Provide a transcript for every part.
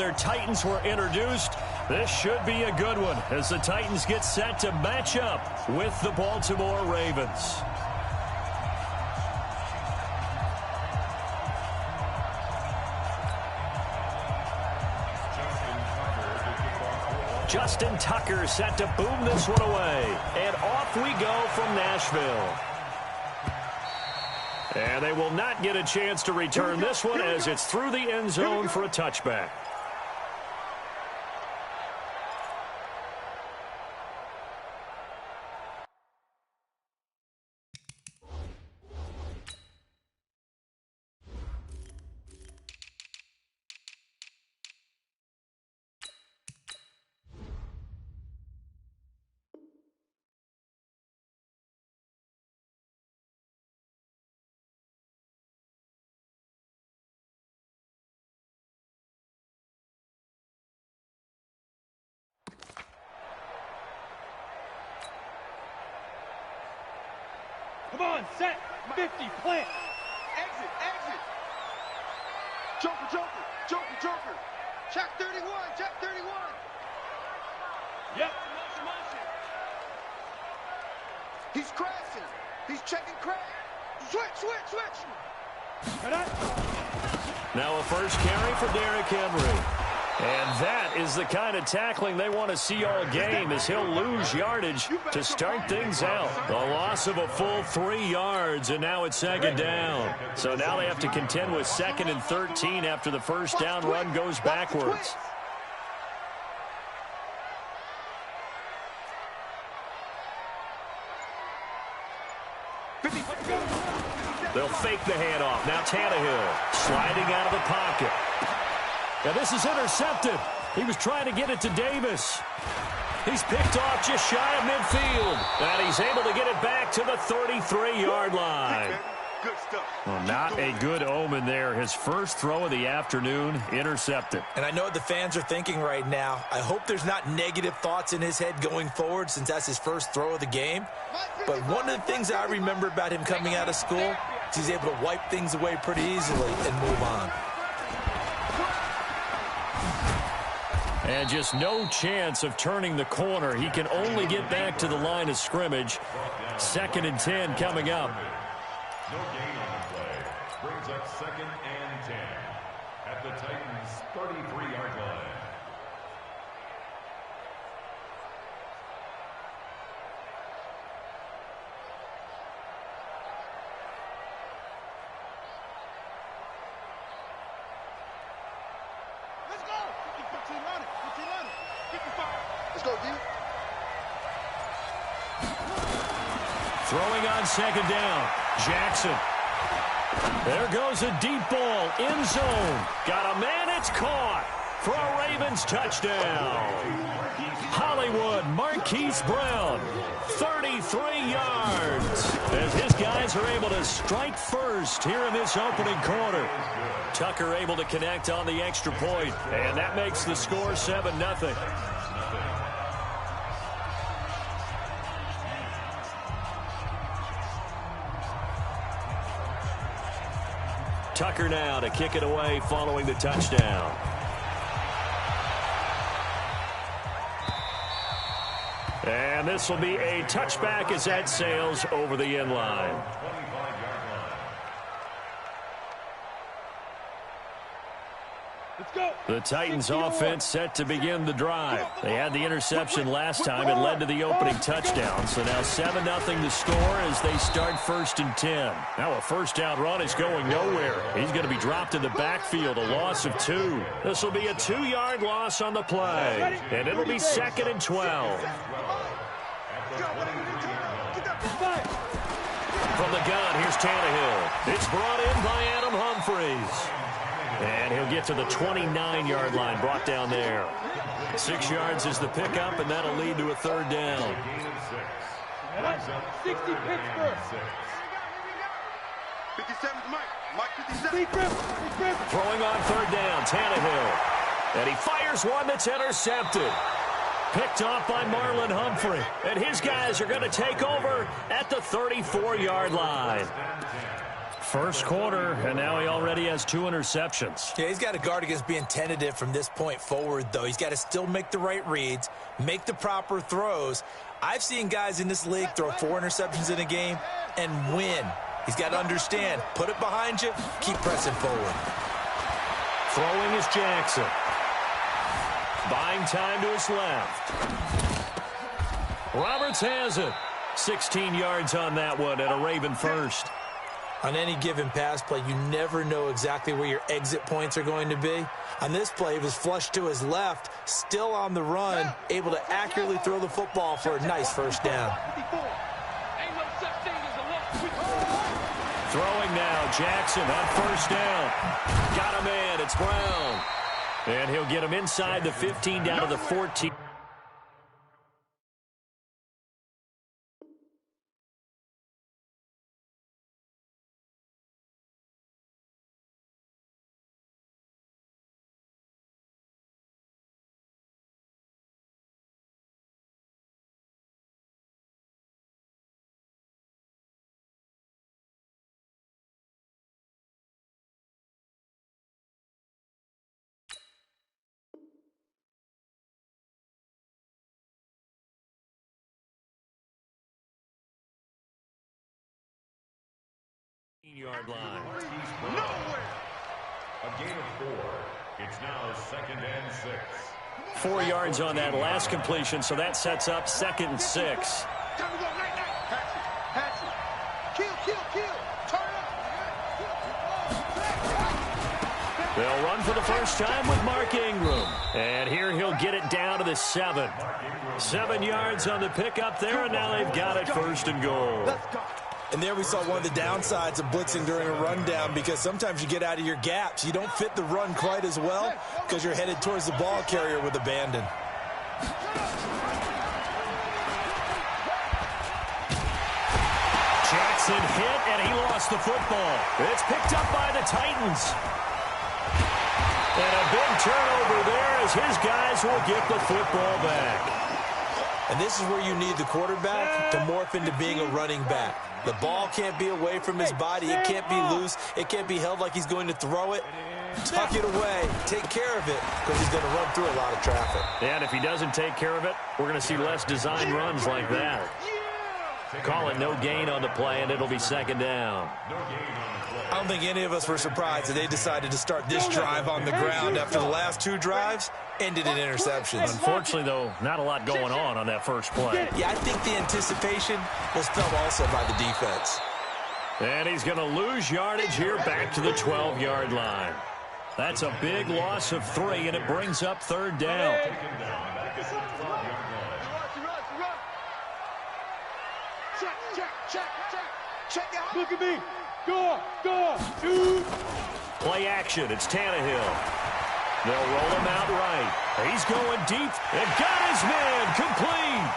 their Titans were introduced. This should be a good one as the Titans get set to match up with the Baltimore Ravens. Justin Tucker set to boom this one away. And off we go from Nashville. And they will not get a chance to return this one as it's through the end zone for a touchback. Come on, set, 50, plant. Exit, exit. Joker, Joker, Joker, Joker. Check 31, check 31. Yep, motion. He's crashing. He's checking crash. Switch. Now a first carry for Derrick Henry. And that is the kind of tackling they want to see all game as he'll lose yardage to start things out. The loss of a full 3 yards, and now it's second down. So now they have to contend with 2nd and 13 after the first down run goes backwards. They'll fake the handoff. Now Tannehill sliding out of the pocket. Now this is intercepted. He was trying to get it to Davis. He's picked off just shy of midfield. And he's able to get it back to the 33-yard line. Good stuff. Well, not a good omen there. His first throw of the afternoon intercepted. And I know what the fans are thinking right now. I hope there's not negative thoughts in his head going forward since that's his first throw of the game. But one of the things I remember about him coming out of school is he's able to wipe things away pretty easily and move on. And just no chance of turning the corner. He can only get back to the line of scrimmage. 2nd and 10 coming up. No gain on the play. Brings up 2nd and 10 at the Titans' 33-yard line. Let's go. 15 on it. 55. Let's go, D. Throwing on 2nd down. Jackson. There goes a deep ball. End zone. Got a man. It's caught for a Ravens touchdown. Hollywood Marquise Brown. 33 yards. As his guys are able to strike first here in this opening quarter. Tucker able to connect on the extra point. And that makes the score 7-0. Tucker now to kick it away following the touchdown. And this will be a touchback as that sails over the end line. Let's go. The Titans offense set to begin the drive. They had the interception last time. It led to the opening touchdown. So now 7-0 the score as they start 1st and 10. Now a first down run is going nowhere. He's going to be dropped in the backfield, a loss of 2. This will be a 2-yard loss on the play. And it'll be 2nd and 12. From the gun, here's Tannehill. It's brought in by Adam Humphries. And he'll get to the 29-yard line, brought down there. 6 yards is the pickup, and that'll lead to a 3rd down. 60 Pittsburgh. 57 Mike 57. Throwing on 3rd down, Tannehill. And he fires one that's intercepted. Picked off by Marlon Humphrey. And his guys are going to take over at the 34-yard line. First quarter, and now he already has 2 interceptions. Yeah, he's got to guard against being tentative from this point forward, though. He's got to still make the right reads, make the proper throws. I've seen guys in this league throw 4 interceptions in a game and win. He's got to understand, put it behind you, keep pressing forward. Throwing is Jackson. Buying time to his left. Roberts has it. 16 yards on that one and a Raven first. On any given pass play, you never know exactly where your exit points are going to be. On this play, he was flushed to his left, still on the run, able to accurately throw the football for a nice first down. Throwing now, Jackson on first down. Got a man, it's Brown. And he'll get him inside the 15 down to the 14. Yard line. A gain of 4. It's now 2nd and 6. 4 yards on that last completion, so that sets up 2nd and 6. Time to go, night, night. Pass it. Kill. Turn up. They'll run for the first time with Mark Ingram. And here he'll get it down to the 7. 7 yards on the pickup there, and now they've got it 1st and goal. Let's go. And there we saw one of the downsides of blitzing during a rundown, because sometimes you get out of your gaps. You don't fit the run quite as well because you're headed towards the ball carrier with abandon. Jackson hit, and he lost the football. It's picked up by the Titans. And a big turnover there as his guys will get the football back. And this is where you need the quarterback to morph into being a running back. The ball can't be away from his body. It can't be loose. It can't be held like he's going to throw it. Tuck it away. Take care of it, because he's going to run through a lot of traffic. And if he doesn't take care of it, we're going to see less design runs like that. Call it no gain on the play, and it'll be 2nd down. I don't think any of us were surprised that they decided to start this drive on the ground after the last 2 drives ended in interceptions. Unfortunately, though, not a lot going on that first play. Yeah, I think the anticipation was felt also by the defense. And he's going to lose yardage here back to the 12-yard line. That's a big loss of 3, and it brings up 3rd down. Check. Look at me. Go. 2. Play action. It's Tannehill. They'll roll him out right. He's going deep and got his man complete.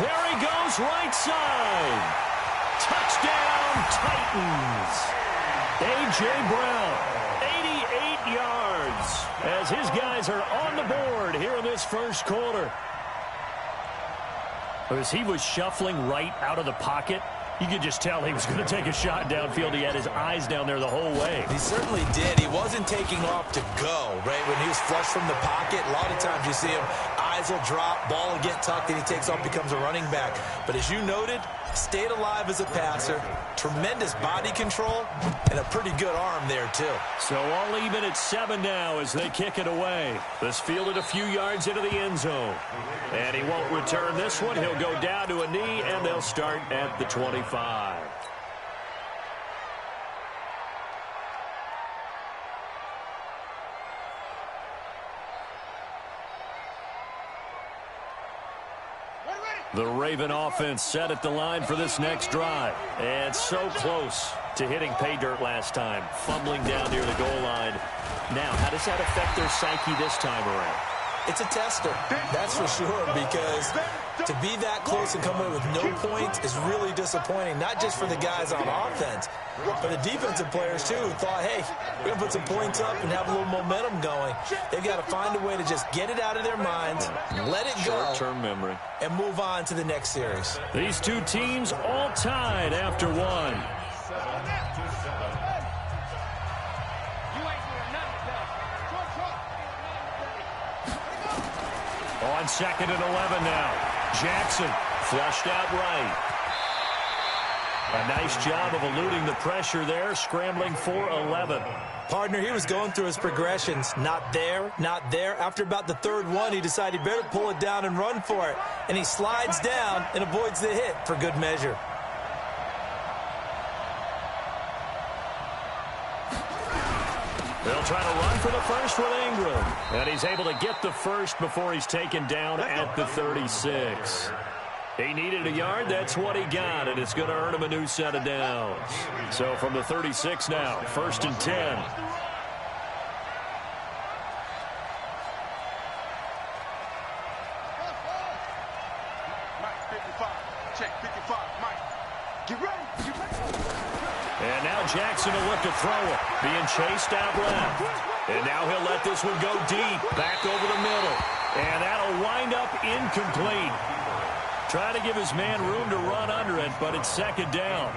There he goes right side. Touchdown, Titans. A.J. Brown, 88 yards as his guys are on the board here in this first quarter. As he was shuffling right out of the pocket, you could just tell he was going to take a shot downfield. He had his eyes down there the whole way. He certainly did. He wasn't taking off to go, right? When he was flushed from the pocket, a lot of times you see him, eyes will drop, ball will get tucked, and he takes off, becomes a running back. But as you noted, stayed alive as a passer, tremendous body control, and a pretty good arm there, too. So all even at 7 now as they kick it away. This fielded a few yards into the end zone. And he won't return this one. He'll go down to a knee, and they'll start at the 25. The Raven offense set at the line for this next drive. And so close to hitting pay dirt last time. Fumbling down near the goal line. Now, how does that affect their psyche this time around? It's a tester, that's for sure, because to be that close and come away with no points is really disappointing, not just for the guys on offense, but the defensive players, too, who thought, hey, we're going to put some points up and have a little momentum going. They've got to find a way to just get it out of their minds, let it go, short-term memory, and move on to the next series. These two teams all tied after 1. On 2nd and 11 now. Jackson flushed out right. A nice job of eluding the pressure there, scrambling for 11. Partner, he was going through his progressions. Not there, not there. After about the third one, he decided he better pull it down and run for it. And he slides down and avoids the hit for good measure. They'll try to run for the first with Ingram. And he's able to get the first before he's taken down at the 36. He needed a yard. That's what he got, and it's going to earn him a new set of downs. So from the 36 now, 1st and 10. Mike, 55. Check, 55. Mike. Get ready. Get ready. And now Jackson will look to throw it. Being chased out left. And now he'll let this one go deep. Back over the middle. And that'll wind up incomplete. Trying to give his man room to run under it, but it's 2nd down.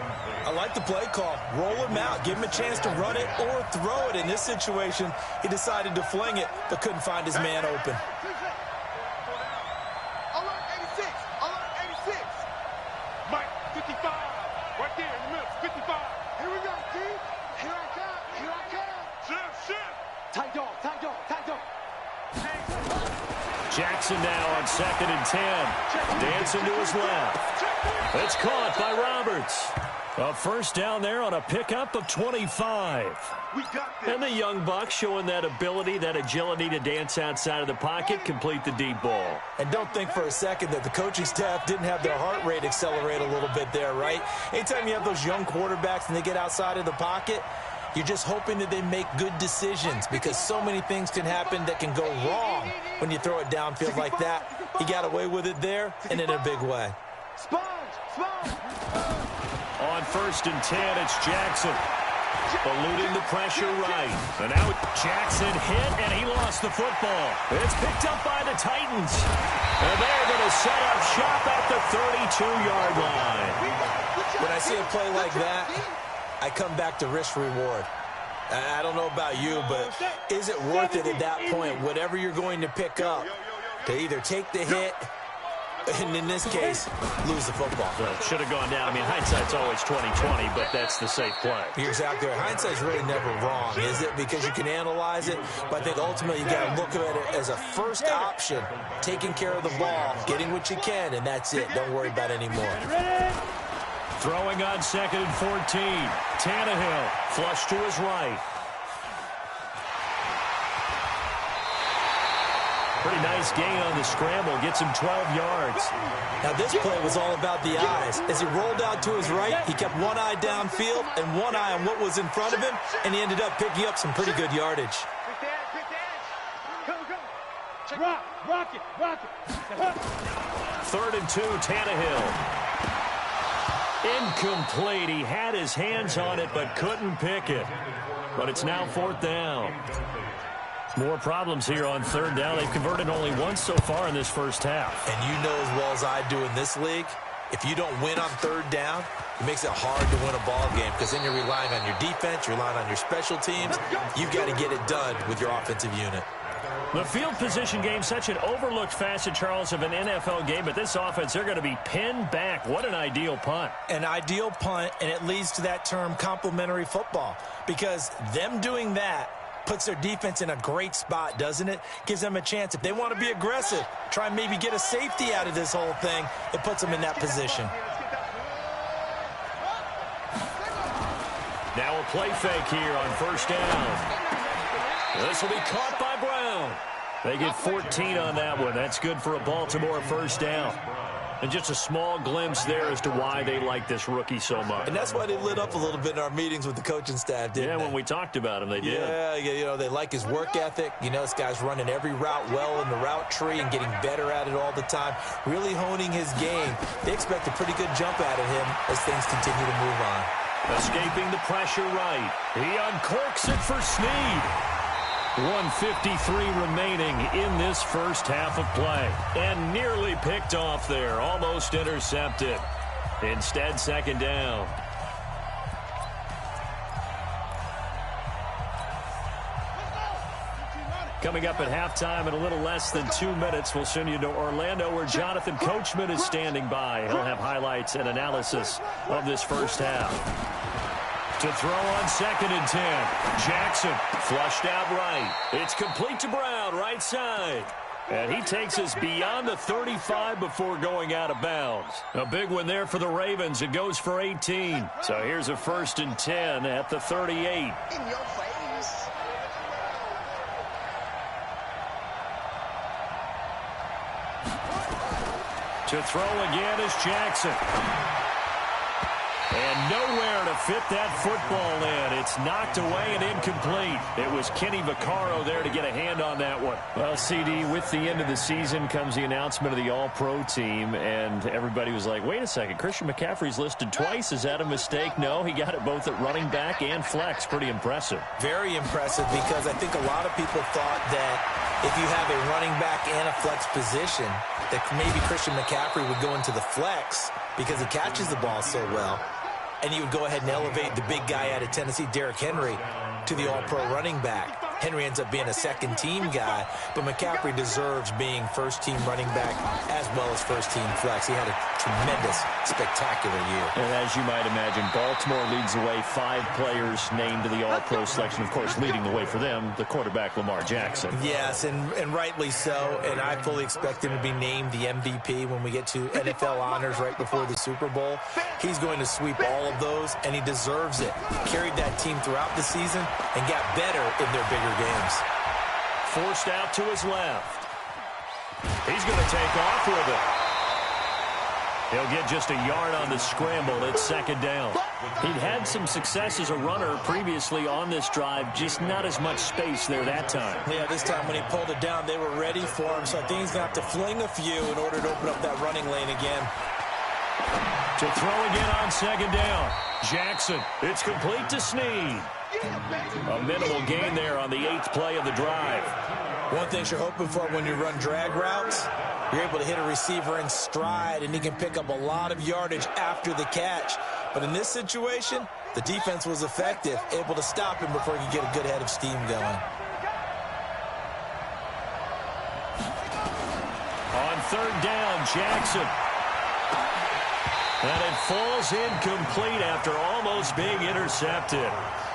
I like the play call. Roll him out. Give him a chance to run it or throw it. In this situation, he decided to fling it, but couldn't find his man open. Alert 86. Alert 86. Mike, 55. Right there in the middle, 55. Here we go, T. Here I come. Here I come. Shift. Tight dog, tight dog, tight dog. Jackson now on 2nd and 10. Dancing to his left. It's caught by Roberts. A first down there on a pickup of 25. We got this. And the young buck showing that ability, that agility to dance outside of the pocket, complete the deep ball. And don't think for a second that the coaching staff didn't have their heart rate accelerate a little bit there, right? Anytime you have those young quarterbacks and they get outside of the pocket, you're just hoping that they make good decisions because so many things can happen that can go wrong when you throw it downfield like that. He got away with it there and in a big way. Sponge. On 1st and 10, it's Jackson. Eluding the pressure right. And now Jackson hit, and he lost the football. It's picked up by the Titans. And they're going to set up shop at the 32-yard line. When I see a play like that, I come back to risk-reward. I don't know about you, but is it worth it at that point, whatever you're going to pick up, to either take the hit and, in this case, lose the football? Well, it should have gone down. I mean, hindsight's always 20/20, but that's the safe play. You're exactly right. Hindsight's really never wrong, is it? Because you can analyze it, but I think ultimately you got to look at it as a first option, taking care of the ball, getting what you can, and that's it. Don't worry about it anymore. Throwing on 2nd and 14. Tannehill flush to his right. Pretty nice gain on the scramble. Gets him 12 yards. Now, this play was all about the eyes. As he rolled out to his right, he kept one eye downfield and one eye on what was in front of him, and he ended up picking up some pretty good yardage. Rock it. 3rd and 2, Tannehill. Incomplete. He had his hands on it, but couldn't pick it. But it's now 4th down. More problems here on 3rd down. They've converted only once so far in this first half. And you know as well as I do in this league, if you don't win on 3rd down, it makes it hard to win a ball game because then you're relying on your defense, you're relying on your special teams. You've got to get it done with your offensive unit. The field position game, such an overlooked facet, Charles, of an NFL game, but this offense, they're going to be pinned back. What an ideal punt. An ideal punt, and it leads to that term complementary football, because them doing that puts their defense in a great spot, doesn't it? Gives them a chance. If they want to be aggressive, try and maybe get a safety out of this whole thing, it puts them in that position. Now a play fake here on 1st down. This will be caught by Brown. They get 14 on that one. That's good for a Baltimore first down. And just a small glimpse there as to why they like this rookie so much. And that's why they lit up a little bit in our meetings with the coaching staff, didn't they? Yeah, when we talked about him, they did. Yeah, you know, they like his work ethic. You know, this guy's running every route well in the route tree and getting better at it all the time, really honing his game. They expect a pretty good jump out of him as things continue to move on. Escaping the pressure right. He uncorks it for Snead. 1:53 remaining in this first half of play. And nearly picked off there. Almost intercepted. Instead, 2nd down. Coming up at halftime in a little less than 2 minutes, we'll send you to Orlando where Jonathan Coachman is standing by. He'll have highlights and analysis of this first half. To throw on 2nd and 10. Jackson flushed out right. It's complete to Brown, right side. And he takes us beyond the 35 before going out of bounds. A big one there for the Ravens. It goes for 18. So here's a 1st and 10 at the 38. In your face. To throw again is Jackson. And nowhere to fit that football in. It's knocked away and incomplete. It was Kenny Vaccaro there to get a hand on that one. Well, CD, with the end of the season comes the announcement of the All-Pro team, and everybody was like, wait a second, Christian McCaffrey's listed twice. Is that a mistake? No, he got it both at running back and flex. Pretty impressive. Very impressive, because I think a lot of people thought that if you have a running back and a flex position, that maybe Christian McCaffrey would go into the flex because he catches the ball so well. And you would go ahead and elevate the big guy out of Tennessee, Derrick Henry, to the all-pro running back. Henry ends up being a second-team guy, but McCaffrey deserves being first-team running back as well as first-team flex. He had a tremendous, spectacular year. And as you might imagine, Baltimore leads the way. 5 players named to the all-pro selection. Of course, leading the way for them, the quarterback Lamar Jackson. Yes, and rightly so. And I fully expect him to be named the MVP when we get to NFL honors right before the Super Bowl. He's going to sweep all of those, and he deserves it. Carried that team throughout the season and got better in their bigger games. Forced out to his left. He's going to take off with it. He'll get just a yard on the scramble. It's 2nd down. He'd had some success as a runner previously on this drive, just not as much space there that time. Yeah, this time when he pulled it down, they were ready for him, so I think he's going to have to fling a few in order to open up that running lane again. To throw again on 2nd down. Jackson, it's complete to Snead. A minimal gain there on the 8th play of the drive. One thing you're hoping for when you run drag routes, you're able to hit a receiver in stride, and he can pick up a lot of yardage after the catch. But in this situation, the defense was effective, able to stop him before he could get a good head of steam going. On 3rd down, Jackson. And it falls incomplete after almost being intercepted.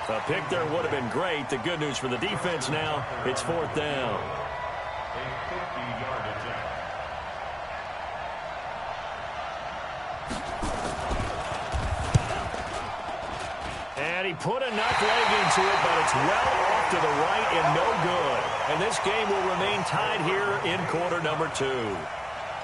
A pick there would have been great. The good news for the defense now, it's 4th down. A 50-yard attempt. And he put enough leg into it, but it's well off to the right and no good. And this game will remain tied here in quarter number 2.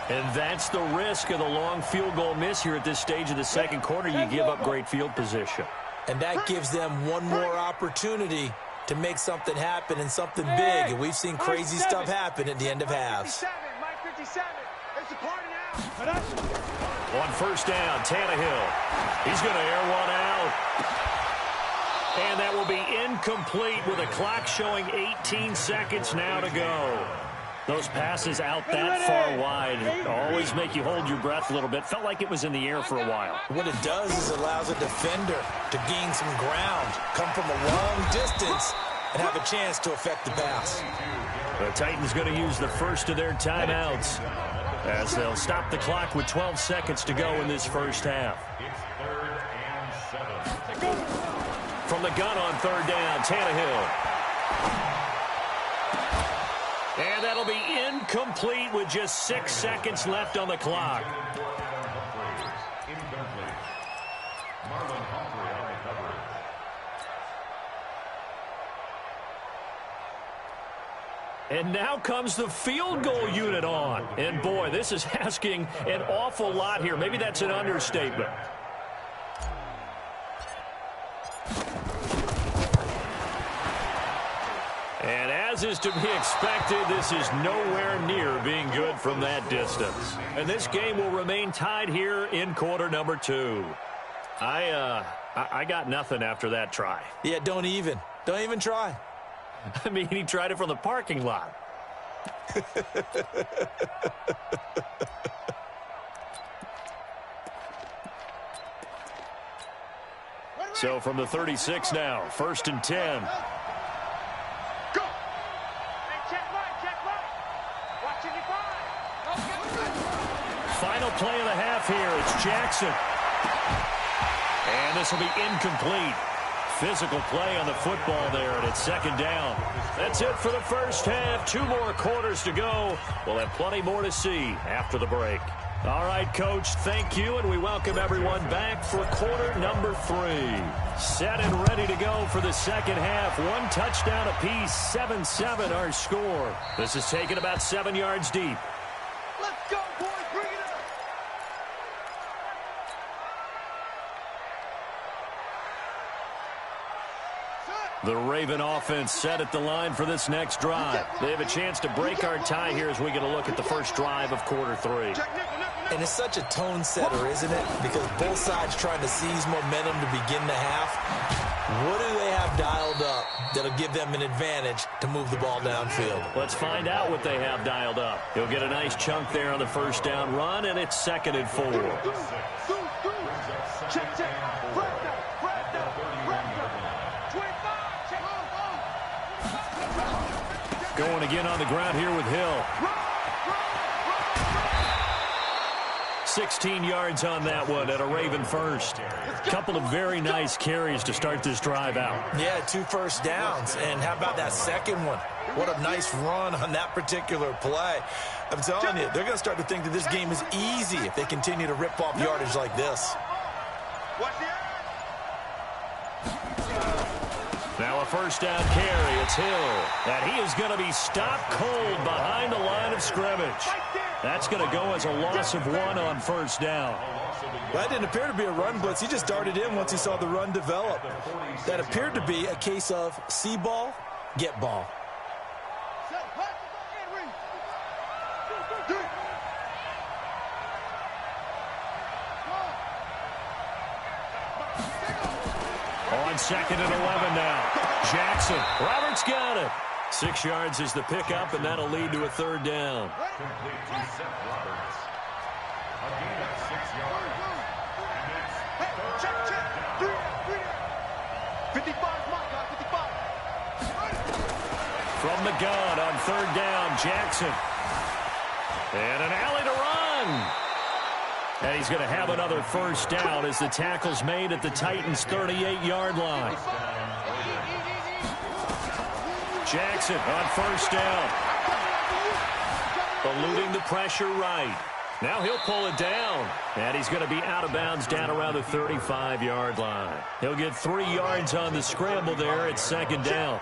And that's the risk of the long field goal miss here at this stage of the second quarter. You give up great field position. And that gives them one more opportunity to make something happen and something big. And we've seen crazy stuff happen at the end of halves. On 1st down, Tannehill. He's going to air one out. And that will be incomplete with a clock showing 18 seconds now to go. Those passes out that far wide always make you hold your breath a little bit. Felt like it was in the air for a while. What it does is it allows a defender to gain some ground, come from a long distance, and have a chance to affect the pass. The Titans going to use the first of their timeouts as they'll stop the clock with 12 seconds to go in this first half. It's 3rd and 7. From the gun on 3rd down, Tannehill. And that'll be incomplete with just 6 seconds left on the clock. Incomplete. Marlon Humphrey on the coverage. And now comes the field goal unit on. And boy, this is asking an awful lot here. Maybe that's an understatement. And as is to be expected, this is nowhere near being good from that distance. And this game will remain tied here in quarter number 2. I got nothing after that try. Yeah, don't even try. I mean, he tried it from the parking lot. So from the 36 now, 1st and 10. Go! Hey, check. Final play of the half here. It's Jackson. And this will be incomplete. Physical play on the football there, and it's second down. That's it for the first half. 2 more quarters to go. We'll have plenty more to see after the break. All right, Coach, thank you, and we welcome everyone back for quarter number 3. Set and ready to go for the second half. 1 touchdown apiece, 7-7 our score. This is taken about 7 yards deep. Let's go, boys. Bring it up. The Raven offense set at the line for this next drive. They have a chance to break our tie here as we get a look at the first drive of quarter 3. And it's such a tone setter, isn't it? Because both sides trying to seize momentum to begin the half. What do they have dialed up that'll give them an advantage to move the ball downfield? Let's find out what they have dialed up. He'll get a nice chunk there on the first down run, and it's 2nd and 4. Check, check. Going again on the ground here with Hill. 16 yards on that one at a Raven first. Couple of very nice carries to start this drive out. Yeah, 2 first downs. And how about that second one? What a nice run on that particular play. I'm telling you, they're going to start to think that this game is easy if they continue to rip off yardage like this. Now a first down carry. It's Hill. And he is going to be stopped cold behind the line of scrimmage. That's going to go as a loss of 1 on first down. That didn't appear to be a run blitz. He just darted in once he saw the run develop. That appeared to be a case of see ball, get ball. On 2nd and 11 now. Jackson. Roberts got it. 6 yards is the pickup, and that'll lead to a 3rd down. Complete to Seth Roberts. A gain of 6 yards. And it's Check, check. 55, my God, 55. From the gun on 3rd down, Jackson. And an alley to run. And he's going to have another first down as the tackle's made at the Titans' 38-yard line. Jackson on first down. Eluding the pressure right. Now he'll pull it down. And he's going to be out of bounds down around the 35-yard line. He'll get 3 yards on the scramble there at 2nd down.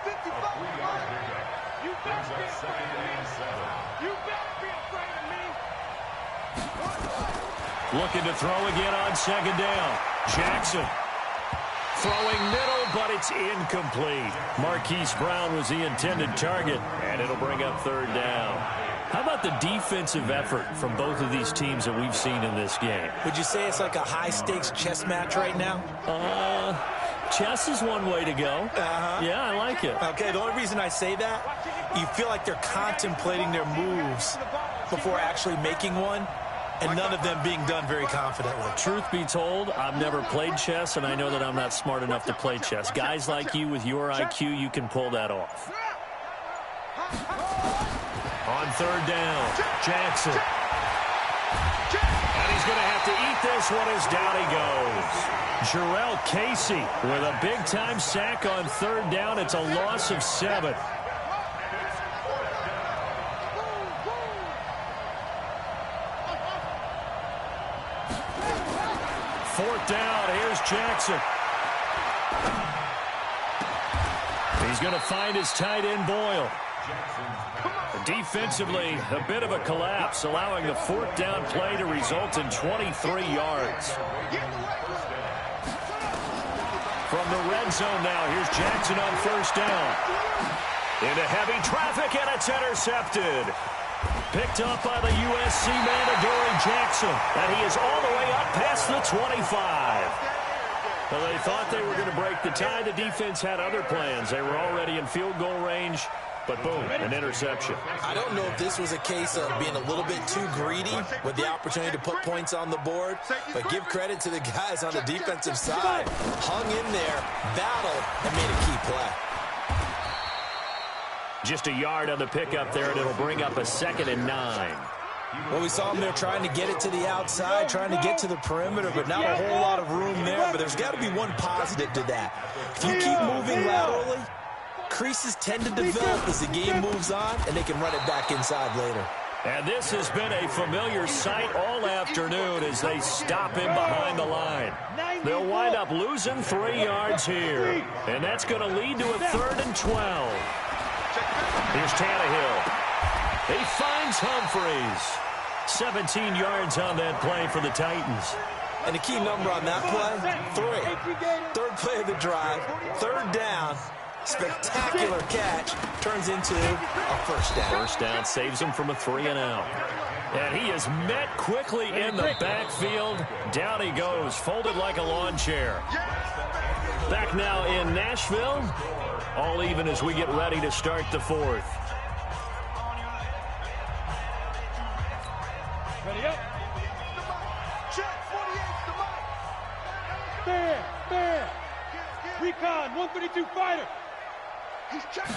Looking to throw again on 2nd down. Jackson throwing middle, but it's incomplete. Marquise Brown was the intended target, and it'll bring up 3rd down. How about the defensive effort from both of these teams that we've seen in this game? Would you say it's like a high-stakes chess match right now? Chess is one way to go. Yeah, I like it. Okay, the only reason I say that, you feel like they're contemplating their moves before actually making one, and none of them being done very confidently. Truth be told, I've never played chess, and I know that I'm not smart enough to play chess. Guys like you with your IQ, you can pull that off. On 3rd down, Jackson. And he's going to have to eat this one as down he goes. Jarrell Casey with a big-time sack on 3rd down. It's a loss of 7. Fourth down, here's Jackson. He's going to find his tight end, Boyle. Defensively, a bit of a collapse, allowing the 4th down play to result in 23 yards. From the red zone now, here's Jackson on 1st down. Into heavy traffic, and it's intercepted. Picked up by the USC man, Adoree Jackson. And he is all the way up past the 25. Well, they thought they were going to break the tie. The defense had other plans. They were already in field goal range. But boom, an interception. I don't know if this was a case of being a little bit too greedy with the opportunity to put points on the board, but give credit to the guys on the defensive side. Hung in there, battled, and made a key play. Just a yard on the pickup there, and it'll bring up a 2nd and 9. Well, we saw him there trying to get it to the outside, trying to get to the perimeter, but not a whole lot of room there. But there's got to be one positive to that. If you keep moving laterally, creases tend to develop as the game moves on, and they can run it back inside later. And this has been a familiar sight all afternoon as they stop him behind the line. They'll wind up losing 3 yards here. And that's going to lead to a 3rd and 12. Here's Tannehill. He finds Humphries. 17 yards on that play for the Titans. And the key number on that play, 3. 3rd play of the drive, 3rd down. Spectacular catch turns into a 1st down. 1st down saves him from a 3-and-out. And he is met quickly in the backfield. Down he goes, folded like a lawn chair. Back now in Nashville. All even as we get ready to start the 4th. Ready up. Fair. Recon, 132 fighter. He's checking.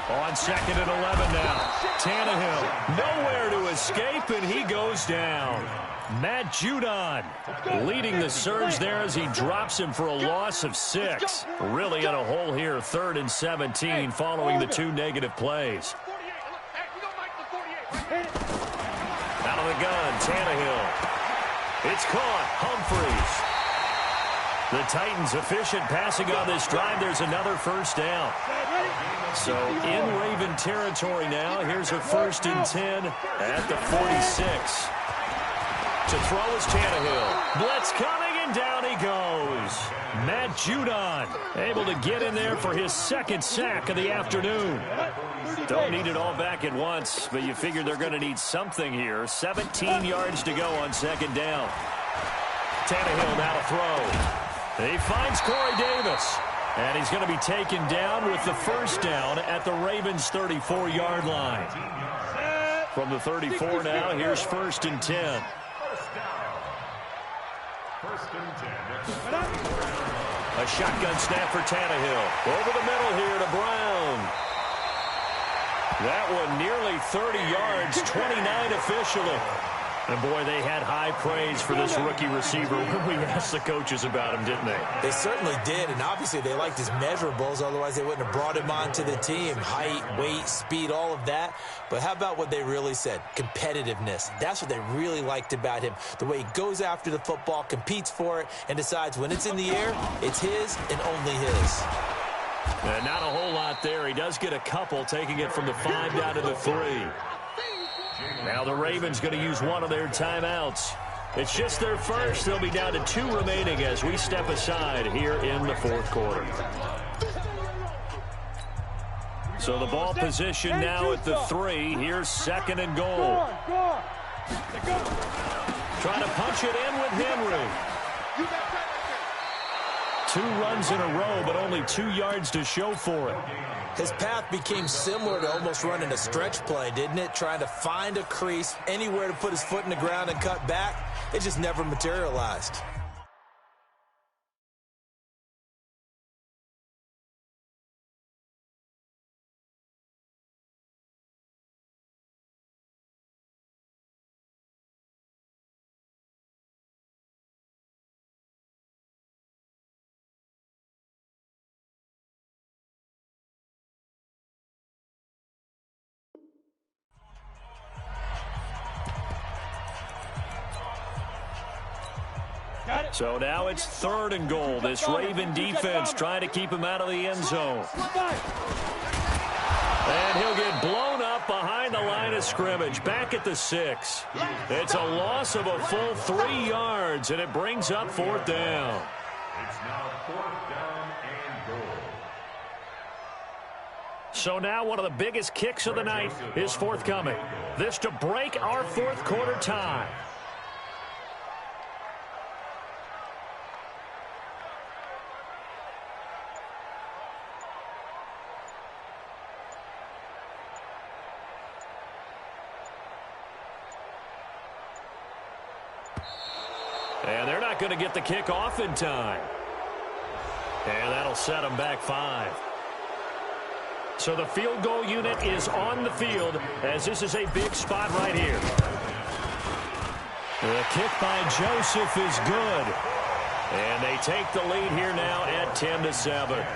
On 2nd and 11 now. Tannehill nowhere to escape, and he goes down. Matt Judon leading the surge there as he drops him for a loss of 6. Really in a hole here, 3rd and 17 following the 2 negative plays. Out of the gun, Tannehill. It's caught. Humphries. The Titans efficient passing on this drive. There's another 1st down. So in Raven territory now. Here's a 1st and 10 at the 46. To throw is Tannehill. Blitz coming, and down he goes. Matt Judon able to get in there for his 2nd sack of the afternoon. Don't need it all back at once, but you figure they're going to need something here. 17 yards to go on 2nd down. Tannehill now to throw. He finds Corey Davis, and he's going to be taken down with the 1st down at the Ravens' 34-yard line. From the 34 now, here's 1st and 10. 1st and 10. A shotgun snap for Tannehill. Over the middle here to Brown. That one nearly 30 yards, 29 officially. And, boy, they had high praise for this rookie receiver when we asked the coaches about him, didn't they? They certainly did, and obviously they liked his measurables. Otherwise, they wouldn't have brought him onto the team. Height, weight, speed, all of that. But how about what they really said? Competitiveness. That's what they really liked about him. The way he goes after the football, competes for it, and decides when it's in the air, it's his and only his. Not a whole lot there. He does get a couple, taking it from the 5 down to the 3. Now the Ravens going to use one of their timeouts. It's just their first. They'll be down to 2 remaining as we step aside here in the 4th quarter. So the ball position now at the 3. Here's 2nd and goal. Trying to punch it in with Henry. 2 runs in a row, but only 2 yards to show for it. His path became similar to almost running a stretch play, didn't it? Trying to find a crease, anywhere to put his foot in the ground and cut back. It just never materialized. So now it's 3rd and goal. This Raven defense trying to keep him out of the end zone. And he'll get blown up behind the line of scrimmage. Back at the 6. It's a loss of a full 3 yards, and it brings up 4th down. It's now 4th down and goal. So now one of the biggest kicks of the night is forthcoming. This to break our 4th quarter tie. And they're not going to get the kick off in time. And that'll set them back 5. So the field goal unit is on the field as this is a big spot right here. The kick by Joseph is good. And they take the lead here now at 10-7.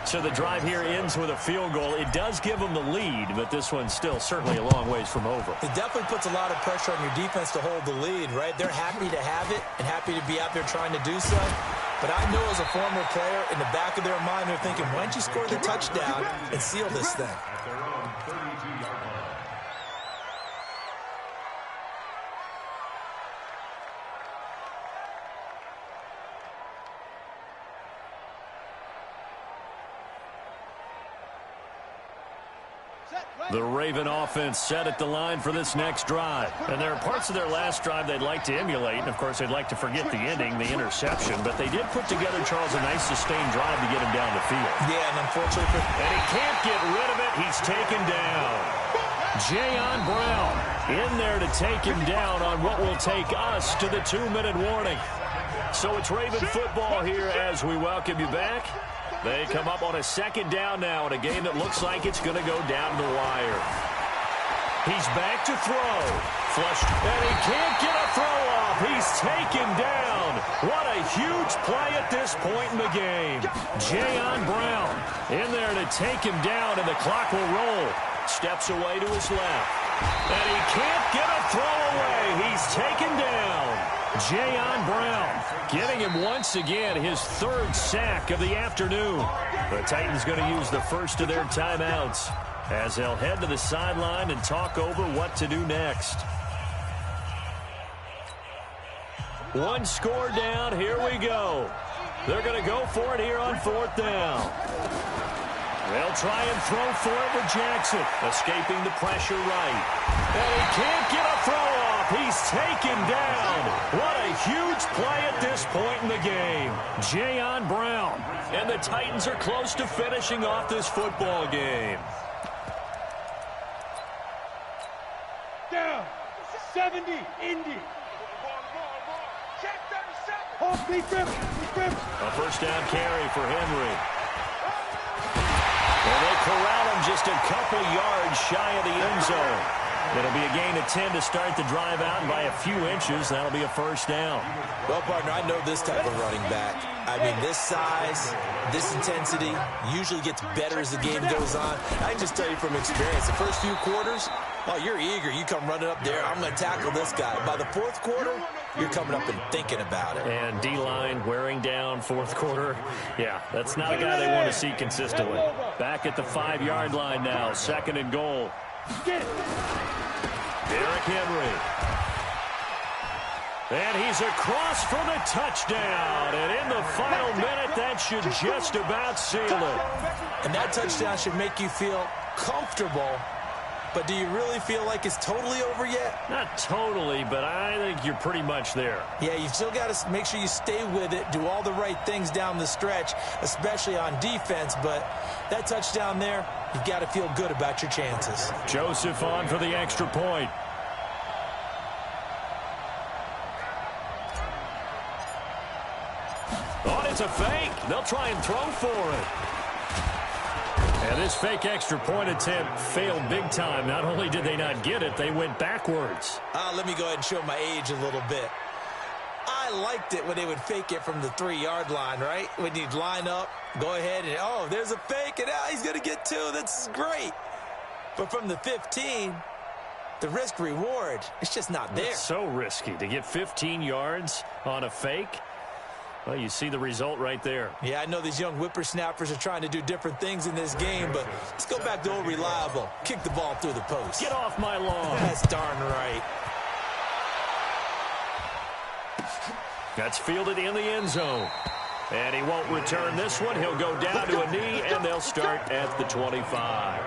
So the drive here ends with a field goal. It does give them the lead, but this one's still certainly a long ways from over. It definitely puts a lot of pressure on your defense to hold the lead, right? They're happy to have it and happy to be out there trying to do so. But I know as a former player, in the back of their mind, they're thinking, why don't you score the touchdown and seal this thing? At their own 32-yard line. The Raven offense set at the line for this next drive. And there are parts of their last drive they'd like to emulate. And, of course, they'd like to forget the ending, the interception. But they did put together, Charles, a nice sustained drive to get him down the field. Yeah, and unfortunately... And he can't get rid of it. He's taken down. Jayon Brown in there to take him down on what will take us to the 2-minute warning. So it's Raven football here as we welcome you back. They come up on a second down now in a game that looks like it's going to go down the wire. He's back to throw. Flushed, and he can't get a throw off. He's taken down. What a huge play at this point in the game. Jayon Brown in there to take him down, and the clock will roll. Steps away to his left. And he can't get a throw away. He's taken down. Jayon Brown getting him once again his third sack of the afternoon. The Titans going to use the first of their timeouts as they'll head to the sideline and talk over what to do next. One score down. Here we go. They're going to go for it here on fourth down. They'll try and throw for it with Jackson, escaping the pressure right. And he can't get a throw off. He's taken down. What a huge play at this point in the game. Jayon Brown. And the Titans are close to finishing off this football game. Down. 70, Indy. Hold, be driven. A first down carry for Henry. And they corral him just a couple yards shy of the end zone. It'll be a gain of 10 to start the drive out, and by a few inches, that'll be a first down. Well, partner, I know this type of running back. I mean, this size, this intensity usually gets better as the game goes on. I can just tell you from experience, the first few quarters, oh, you're eager. You come running up there, I'm going to tackle this guy. By the fourth quarter, you're coming up and thinking about it. And D-line wearing down fourth quarter. Yeah, that's not a guy they want to see consistently. Back at the 5-yard line now, second and goal. Derrick Henry. And he's across for the touchdown. And in the final minute, that should just about seal it. And that touchdown should make you feel comfortable. But do you really feel like it's totally over yet? Not totally, but I think you're pretty much there. Yeah, you still got to make sure you stay with it, do all the right things down the stretch, especially on defense. But that touchdown there, you've got to feel good about your chances. Joseph on for the extra point. Oh, it's a fake. They'll try and throw for it. And this fake extra point attempt failed big time. Not only did they not get it, they went backwards. Let me go ahead and show my age a little bit. I liked it when they would fake it from the 3-yard line, right? When you'd line up, go ahead and, oh, there's a fake, and he's going to get 2. That's great. But from the 15, the risk-reward, it's just not there. It's so risky to get 15 yards on a fake. Well, you see the result right there. Yeah, I know these young whippersnappers are trying to do different things in this game, but let's go back to old reliable. Kick the ball through the post. Get off my lawn. That's darn right. That's fielded in the end zone. And he won't return this one. He'll go down to a knee, and they'll start at the 25.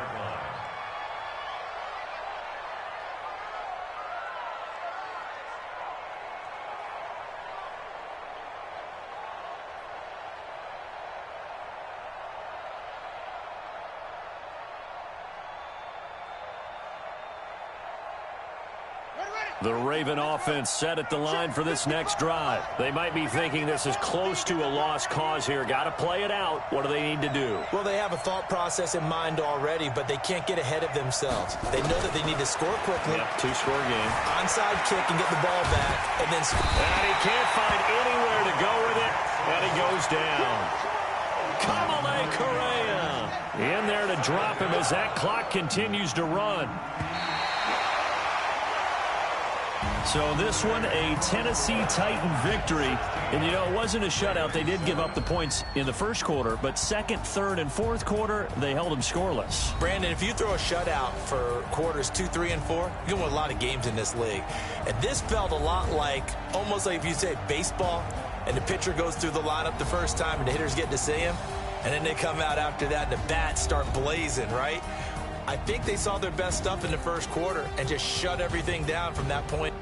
The Raven offense set at the line for this next drive. They might be thinking this is close to a lost cause here. Got to play it out. What do they need to do? Well, they have a thought process in mind already, but they can't get ahead of themselves. They know that they need to score quickly. Yep, two-score game. Onside kick and get the ball back. And then And he can't find anywhere to go with it. And he goes down. Kamale Correa in there to drop him as that clock continues to run. So this one, a Tennessee Titan victory. And, you know, it wasn't a shutout. They did give up the points in the first quarter, but second, third, and fourth quarter, they held them scoreless. Brandon, if you throw a shutout for quarters 2, 3, and 4, you can win a lot of games in this league. And this felt a lot like, almost like if you say baseball, and the pitcher goes through the lineup the first time, and the hitters get to see him, and then they come out after that, and the bats start blazing, right? I think they saw their best stuff in the first quarter and just shut everything down from that point.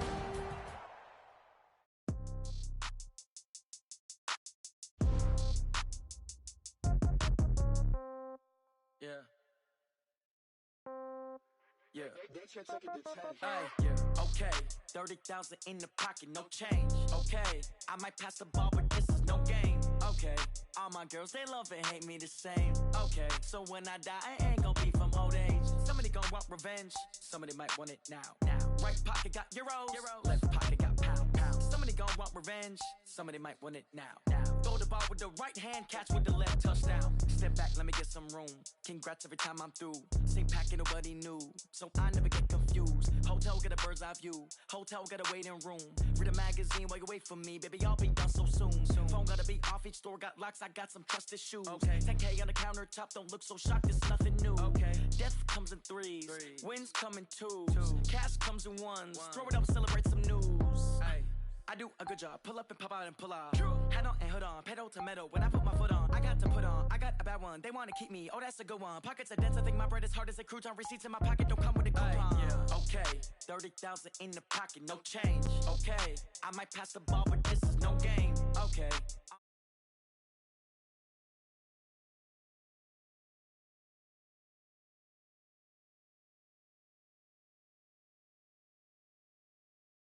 Okay, 30,000 in the pocket, no change. Okay, I might pass the ball, but this is no game. Okay, all my girls, they love and hate me the same. Okay, so when I die, I ain't gonna be from old age. Somebody gon' want revenge, somebody might want it now. Right pocket got euros, left pocket got pounds. Somebody gon' want revenge, somebody might want it now. Throw the ball with the right hand, catch with the left, touchdown. Step back, let me get some room. Congrats every time I'm through. Same packet, nobody knew, so I never get confused. Hotel get a bird's eye view, hotel got a waiting room. Read a magazine while you wait for me, baby, I'll be done so soon. Phone gotta be off, each store got locks, I got some trusted shoes. 10K on the countertop, don't look so shocked, it's nothing new. Death comes in threes, wins come in twos, cash comes in ones. Throw it up, celebrate some news. I do a good job, pull up and pop out and pull out. Head on and hood on, pedal to metal. When I put my foot on, I got to put on. I got a bad one, they wanna keep me. Oh, that's a good one. Pockets are dense, I think my bread is hard as a crouton. Receipts in my pocket don't come with a coupon. Okay, 30,000 in the pocket, no change. Okay, I might pass the ball, but this is no game. Okay.